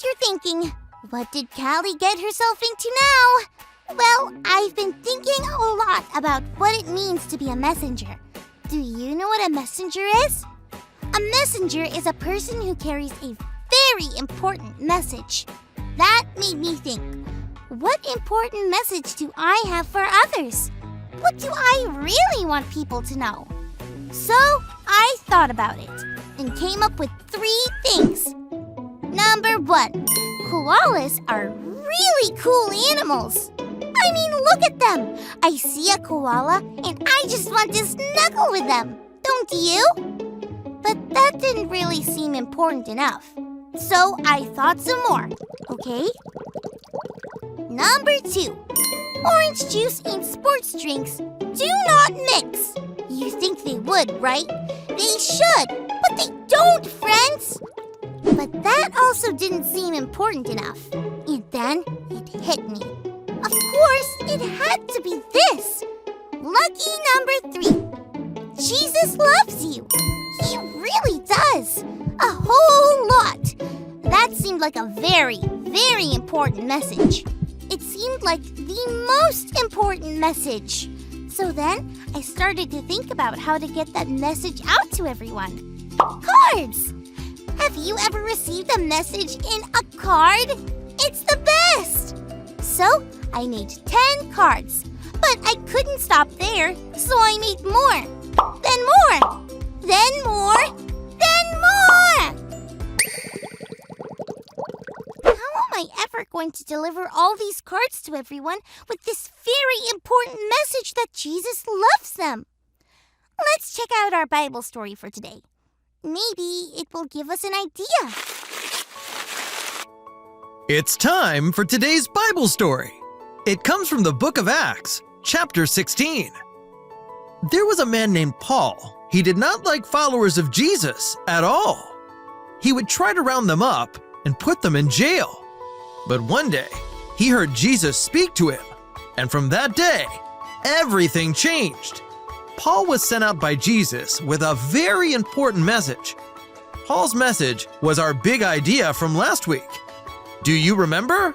you're thinking, what did Callie get herself into now? Well, I've been thinking a lot about what it means to be a messenger. Do you know what a messenger is? A messenger is a person who carries a very important message. That made me think, what important message do I have for others? What do I really want people to know? So I thought about it and came up with 3 things. Number 1, koalas are really cool animals. I mean, look at them. I see a koala and I just want to snuggle with them. Don't you? But that didn't really seem important enough. So I thought some more, okay? Number 2, orange juice and sports drinks do not mix. You think they would, right? They should, but they don't, friends. But that also didn't seem important enough. And then it hit me. Of course, it had to be this. Lucky number 3. Jesus loves you. He really does. A whole lot. That seemed like a very, very important message. It seemed like the most important message. So then, I started to think about how to get that message out to everyone. Cards! Have you ever received a message in a card? It's the best! So, I made 10 cards. But I couldn't stop there, so I made more. Then more. Then more. Then more! How am I ever going to deliver all these cards to everyone with this very important message that Jesus loves them? Let's check out our Bible story for today. Maybe it will give us an idea. It's time for today's Bible story. It comes from the book of Acts, chapter 16. There was a man named Paul. He did not like followers of Jesus at all. He would try to round them up and put them in jail. But one day, he heard Jesus speak to him, and from that day, everything changed. Paul was sent out by Jesus with a very important message. Paul's message was our big idea from last week. Do you remember?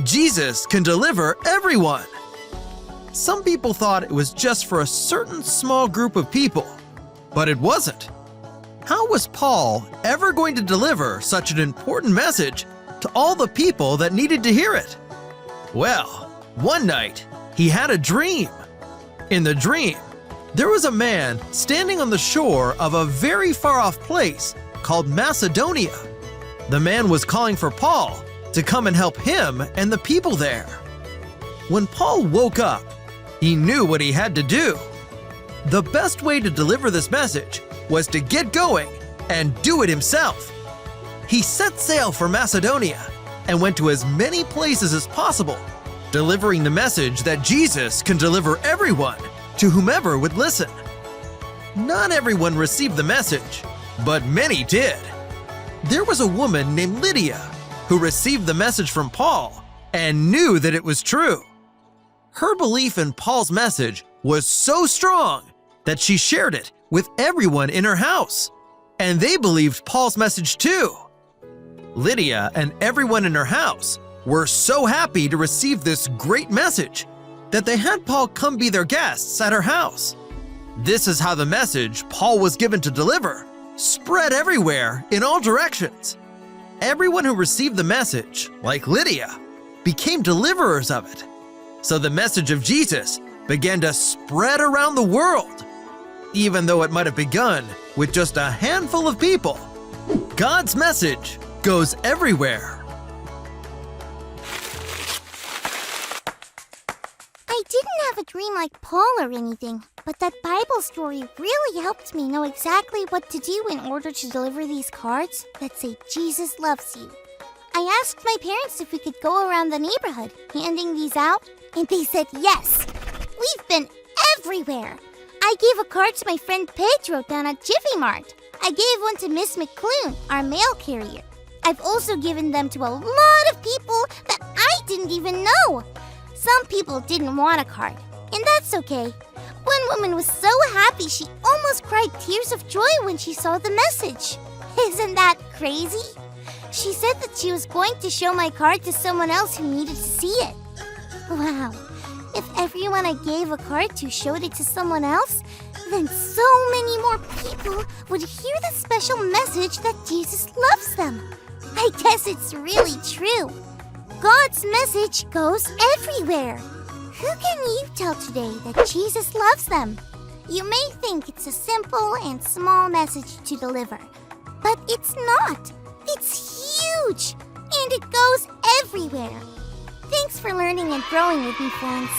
Jesus can deliver everyone. Some people thought it was just for a certain small group of people, but it wasn't. How was Paul ever going to deliver such an important message to all the people that needed to hear it? Well, one night, he had a dream. In the dream, there was a man standing on the shore of a very far-off place called Macedonia. The man was calling for Paul to come and help him and the people there. When Paul woke up, he knew what he had to do. The best way to deliver this message was to get going and do it himself. He set sail for Macedonia and went to as many places as possible, delivering the message that Jesus can deliver everyone to whomever would listen. Not everyone received the message, but many did. There was a woman named Lydia who received the message from Paul and knew that it was true. Her belief in Paul's message was so strong that she shared it with everyone in her house, and they believed Paul's message too. Lydia and everyone in her house were so happy to receive this great message that they had Paul come be their guests at her house. This is how the message Paul was given to deliver spread everywhere in all directions. Everyone who received the message, like Lydia, became deliverers of it. So the message of Jesus began to spread around the world. Even though it might have begun with just a handful of people, God's message goes everywhere. I didn't have a dream like Paul or anything, but that Bible story really helped me know exactly what to do in order to deliver these cards that say Jesus loves you. I asked my parents if we could go around the neighborhood handing these out, and they said yes. We've been everywhere. I gave a card to my friend Pedro down at Jiffy Mart. I gave one to Miss McClune, our mail carrier. I've also given them to a lot of people that I didn't even know. Some people didn't want a card, and that's okay. One woman was so happy she almost cried tears of joy when she saw the message. Isn't that crazy? She said that she was going to show my card to someone else who needed to see it. Wow, if everyone I gave a card to showed it to someone else, then so many more people would hear the special message that Jesus loves them. I guess it's really true. God's message goes everywhere. Who can you tell today that Jesus loves them? You may think it's a simple and small message to deliver, but it's not. It's huge, and it goes everywhere. Thanks for learning and growing with me, friends.